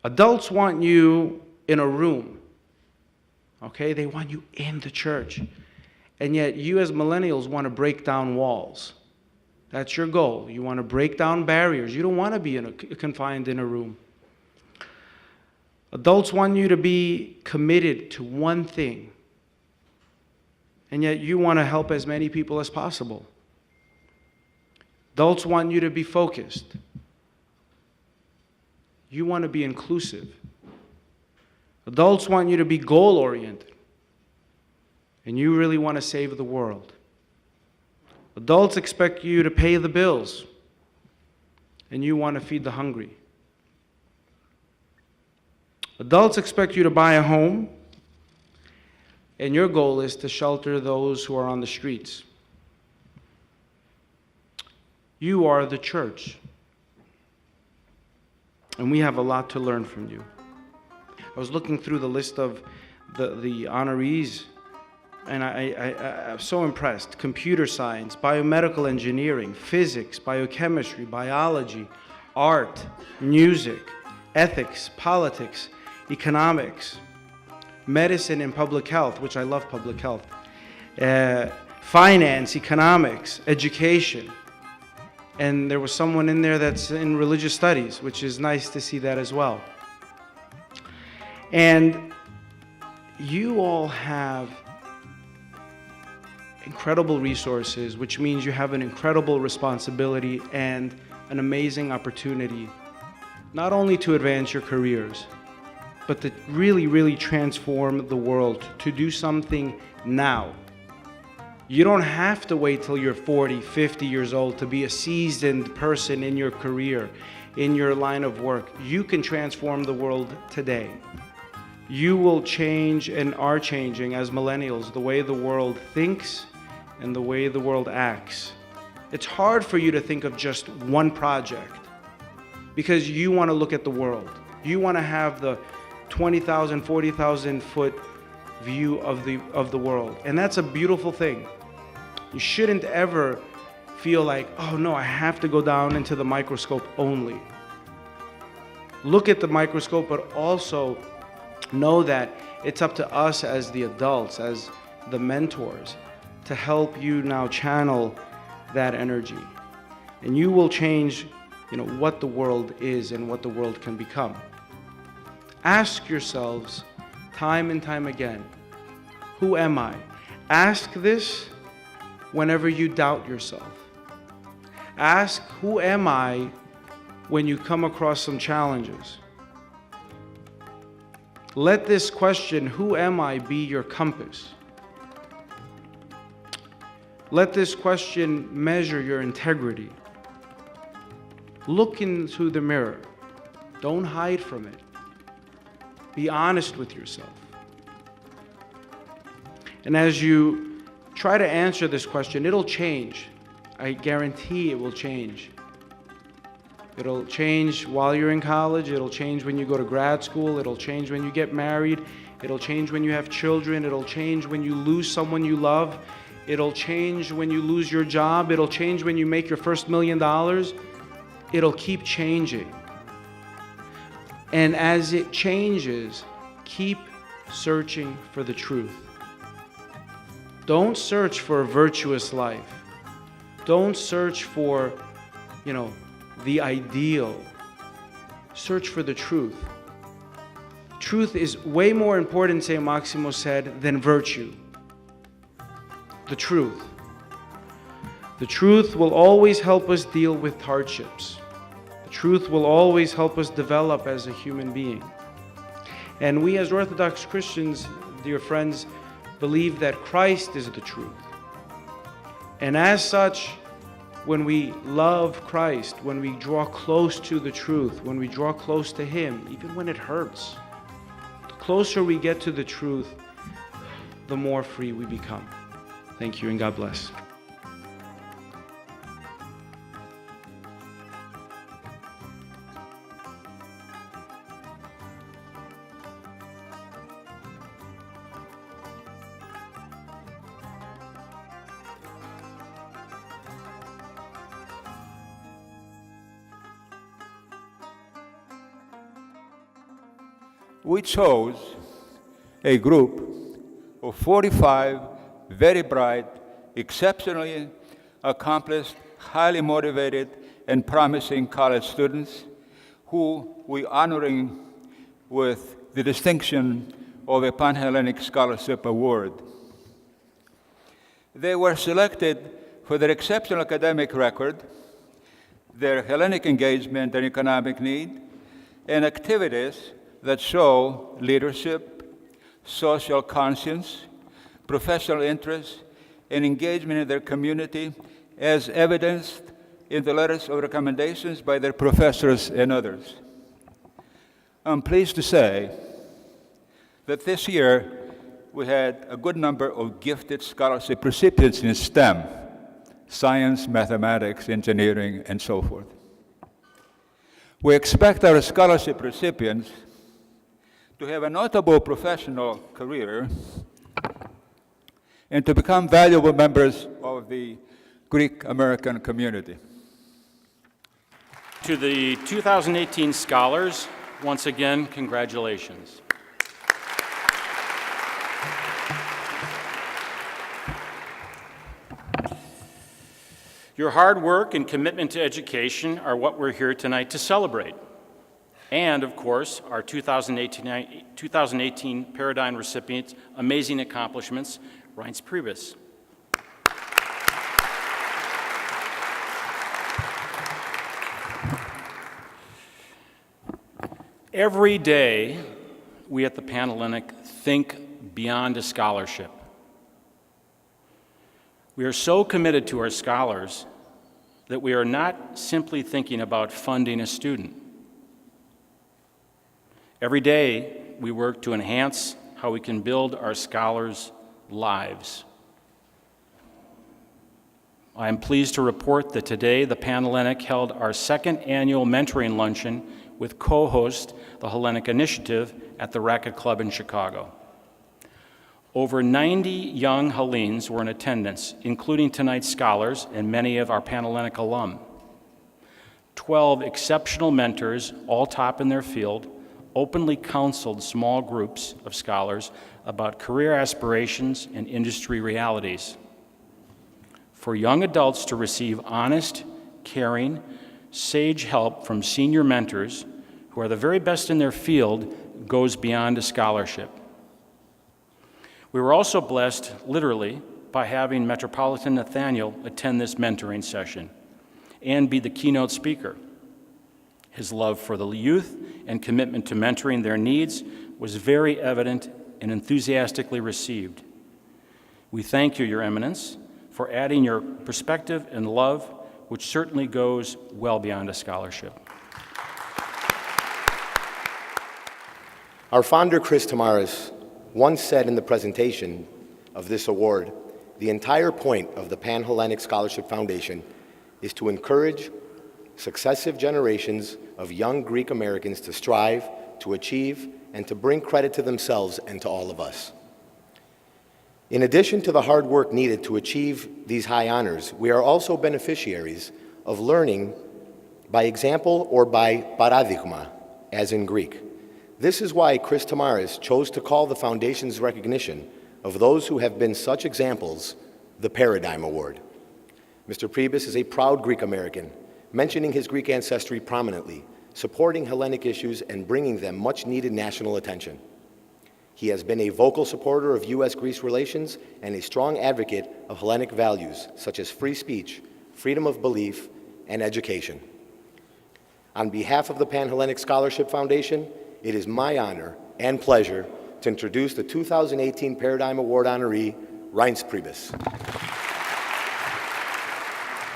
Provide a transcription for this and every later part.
Adults want you in a room, okay? They want you in the church. And yet you as millennials want to break down walls. That's your goal. You want to break down barriers. You don't want to be confined in a room. Adults want you to be committed to one thing. And yet you want to help as many people as possible. Adults want you to be focused. You want to be inclusive. Adults want you to be goal-oriented. And you really want to save the world. Adults expect you to pay the bills. And you want to feed the hungry. Adults expect you to buy a home. And your goal is to shelter those who are on the streets. You are the church. And we have a lot to learn from you. I was looking through the list of the honorees, and I'm so impressed. Computer science, biomedical engineering, physics, biochemistry, biology, art, music, ethics, politics, economics, medicine and public health, which I love public health, finance, economics, education. And there was someone in there that's in religious studies, which is nice to see that as well. And you all have incredible resources, which means you have an incredible responsibility and an amazing opportunity, not only to advance your careers, but to really, really transform the world, to do something now. You don't have to wait till you're 40, 50 years old to be a seasoned person in your career, in your line of work. You can transform the world today. You will change and are changing as millennials the way the world thinks and the way the world acts. It's hard for you to think of just one project because you want to look at the world. You want to have the 20,000, 40,000 foot view of the world. And that's a beautiful thing. You shouldn't ever feel like, oh no, I have to go down into the microscope only. Look at the microscope, but also know that it's up to us as the adults, as the mentors, to help you now channel that energy. And you will change, what the world is and what the world can become. Ask yourselves time and time again, who am I? Ask this whenever you doubt yourself. Ask, who am I, when you come across some challenges. Let this question, who am I, be your compass. Let this question measure your integrity. Look into the mirror. Don't hide from it. Be honest with yourself. And as you try to answer this question, it'll change. I guarantee it will change. It'll change while you're in college. It'll change when you go to grad school. It'll change when you get married. It'll change when you have children. It'll change when you lose someone you love. It'll change when you lose your job. It'll change when you make your first $1 million. It'll keep changing. And as it changes, keep searching for the truth. Don't search for a virtuous life. Don't search for, the ideal. Search for the truth. Truth is way more important, St. Maximo said, than virtue. The truth. The truth will always help us deal with hardships. The truth will always help us develop as a human being. And we as Orthodox Christians, dear friends, believe that Christ is the truth. And as such, when we love Christ, when we draw close to the truth, when we draw close to Him, even when it hurts, the closer we get to the truth, the more free we become. Thank you and God bless. we chose a group of 45 very bright, exceptionally accomplished, highly motivated, and promising college students who we honoring with the distinction of a Pan-Hellenic Scholarship Award. They were selected for their exceptional academic record, their Hellenic engagement and economic need, and activities that show leadership, social conscience, professional interest, and engagement in their community as evidenced in the letters of recommendations by their professors and others. I'm pleased to say that this year we had a good number of gifted scholarship recipients in STEM, science, mathematics, engineering, and so forth. We expect our scholarship recipients to have a notable professional career and to become valuable members of the Greek American community. To the 2018 scholars, once again, congratulations. Your hard work and commitment to education are what we're here tonight to celebrate. And, of course, our 2018 Paradigm recipient's amazing accomplishments, Reince Priebus. Every day, we at the Panhellenic think beyond a scholarship. We are so committed to our scholars that we are not simply thinking about funding a student. Every day, we work to enhance how we can build our scholars' lives. I am pleased to report that today the Panhellenic held our second annual mentoring luncheon with co-host the Hellenic Initiative at the Racquet Club in Chicago. Over 90 young Hellenes were in attendance, including tonight's scholars and many of our Panhellenic alum. 12 exceptional mentors, all top in their field, openly counseled small groups of scholars about career aspirations and industry realities. For young adults to receive honest, caring, sage help from senior mentors who are the very best in their field goes beyond a scholarship. We were also blessed, literally, by having Metropolitan Nathaniel attend this mentoring session and be the keynote speaker. His love for the youth and commitment to mentoring their needs was very evident and enthusiastically received. We thank you, Your Eminence, for adding your perspective and love, which certainly goes well beyond a scholarship. Our founder, Chris Tamaris, once said in the presentation of this award, the entire point of the Pan-Hellenic Scholarship Foundation is to encourage successive generations of young Greek Americans to strive, to achieve, and to bring credit to themselves and to all of us. In addition to the hard work needed to achieve these high honors, we are also beneficiaries of learning by example or by paradigma, as in Greek. This is why Chris Tamaris chose to call the Foundation's recognition of those who have been such examples the Paradigm Award. Mr. Priebus is a proud Greek American, mentioning his Greek ancestry prominently, supporting Hellenic issues and bringing them much needed national attention. He has been a vocal supporter of U.S.-Greece relations and a strong advocate of Hellenic values such as free speech, freedom of belief, and education. On behalf of the Pan-Hellenic Scholarship Foundation, it is my honor and pleasure to introduce the 2018 Paradigm Award honoree, Reince Priebus.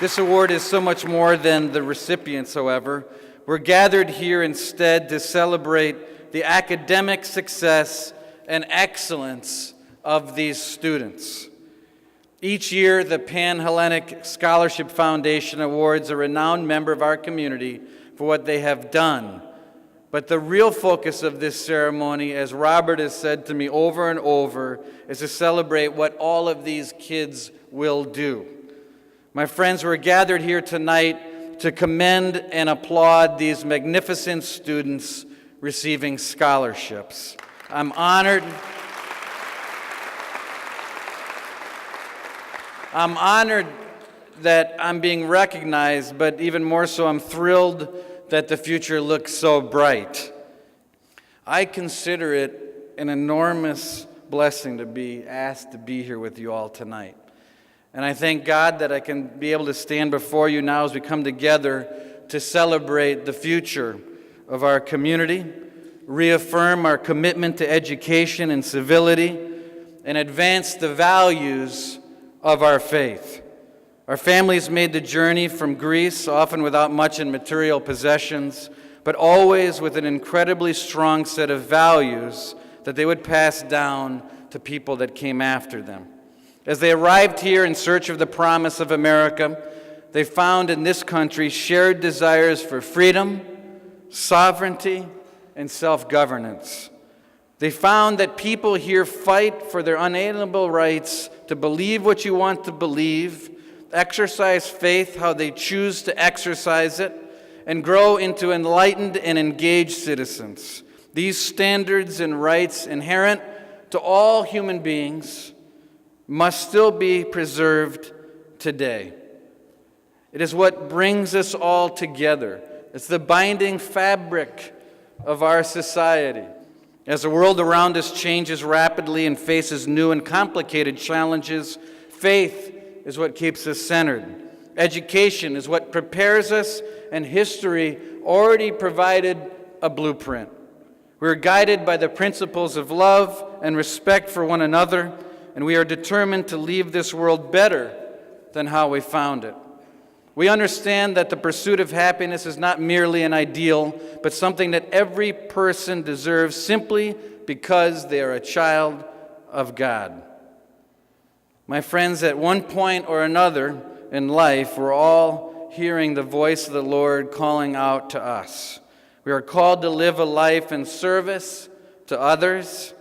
This award is so much more than the recipients, however. We're gathered here instead to celebrate the academic success and excellence of these students. Each year, the Pan-Hellenic Scholarship Foundation awards a renowned member of our community for what they have done. But the real focus of this ceremony, as Robert has said to me over and over, is to celebrate what all of these kids will do. My friends, we're gathered here tonight to commend and applaud these magnificent students receiving scholarships. I'm honored. I'm honored that I'm being recognized, but even more so, I'm thrilled that the future looks so bright. I consider it an enormous blessing to be asked to be here with you all tonight. And I thank God that I can be able to stand before you now as we come together to celebrate the future of our community, reaffirm our commitment to education and civility, and advance the values of our faith. Our families made the journey from Greece, often without much in material possessions, but always with an incredibly strong set of values that they would pass down to people that came after them. As they arrived here in search of the promise of America, they found in this country shared desires for freedom, sovereignty, and self-governance. They found that people here fight for their unalienable rights to believe what you want to believe, exercise faith how they choose to exercise it, and grow into enlightened and engaged citizens. These standards and rights inherent to all human beings must still be preserved today. It is what brings us all together. It's the binding fabric of our society. As the world around us changes rapidly and faces new and complicated challenges, faith is what keeps us centered. Education is what prepares us, and history already provided a blueprint. We're guided by the principles of love and respect for one another, and we are determined to leave this world better than how we found it. We understand that the pursuit of happiness is not merely an ideal, but something that every person deserves simply because they are a child of God. My friends, at one point or another in life, we're all hearing the voice of the Lord calling out to us. We are called to live a life in service to others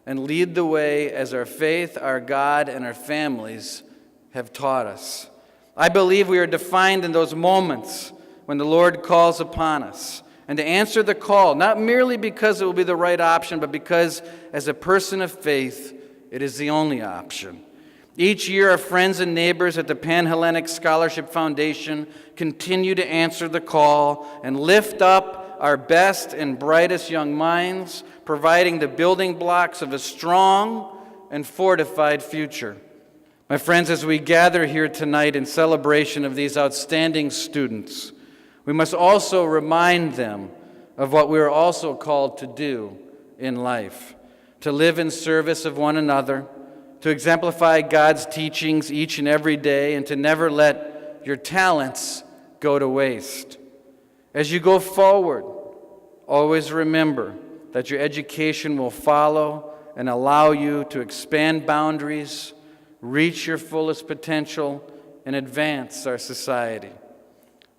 and lead the way as our faith, our God, and our families have taught us. I believe we are defined in those moments when the Lord calls upon us, and to answer the call, not merely because it will be the right option, but because as a person of faith, it is the only option. Each year, our friends and neighbors at the Pan-Hellenic Scholarship Foundation continue to answer the call and lift up our best and brightest young minds, providing the building blocks of a strong and fortified future. My friends, as we gather here tonight in celebration of these outstanding students, we must also remind them of what we are also called to do in life, to live in service of one another, to exemplify God's teachings each and every day, and to never let your talents go to waste. As you go forward, always remember that your education will follow and allow you to expand boundaries, reach your fullest potential, and advance our society.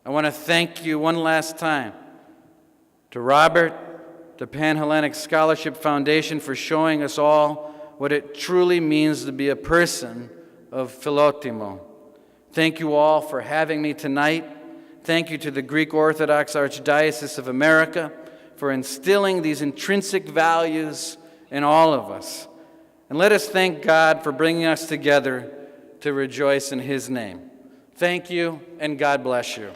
I want to thank you one last time to Robert, the Pan-Hellenic Scholarship Foundation, for showing us all what it truly means to be a person of Philotimo. Thank you all for having me tonight. Thank you to the Greek Orthodox Archdiocese of America for instilling these intrinsic values in all of us. And let us thank God for bringing us together to rejoice in His name. Thank you, and God bless you.